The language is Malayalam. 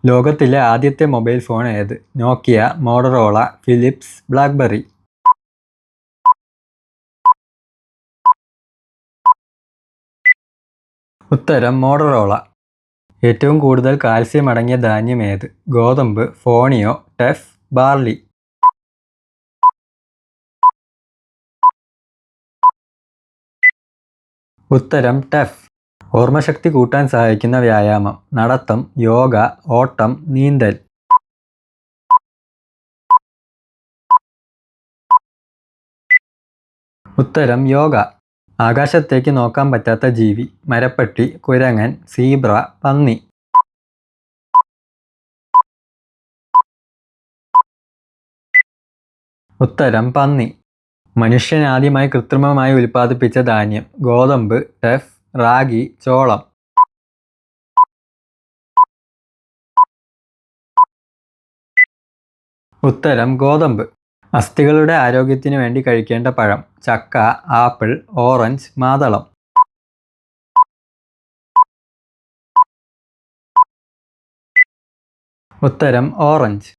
ലോകത്തിലെ ആദ്യത്തെ മൊബൈൽ ഫോൺ ഏത്? നോക്കിയ, മോട്ടറോള, ഫിലിപ്സ്, ബ്ലാക്ക്ബെറി. ഉത്തരം മോട്ടറോള. ഏറ്റവും കൂടുതൽ കാൽസ്യം അടങ്ങിയ ധാന്യം ഏത്? ഗോതമ്പ്, ഫോണിയോ, ടെഫ്, ബാർലി. ഉത്തരം ടെഫ്. ഓർമ്മശക്തി കൂട്ടാൻ സഹായിക്കുന്ന വ്യായാമം: നടത്തം, യോഗ, ഓട്ടം, നീന്തൽ. ഉത്തരം യോഗ. ആകാശത്തേക്ക് നോക്കാൻ പറ്റാത്ത ജീവി: മരപ്പട്ടി, കുരങ്ങൻ, സീബ്ര, പന്നി. ഉത്തരം പന്നി. മനുഷ്യൻ ആദ്യമായി കൃത്രിമമായി ഉൽപ്പാദിപ്പിച്ച ധാന്യം: ഗോതമ്പ്, ടെഫ്, റാഗി, ചോളം. ഉത്തരം ഗോതമ്പ്. അസ്ഥികളുടെ ആരോഗ്യത്തിനു വേണ്ടി കഴിക്കേണ്ട പഴം: ചക്ക, ആപ്പിൾ, ഓറഞ്ച്, മാതളം. ഉത്തരം ഓറഞ്ച്.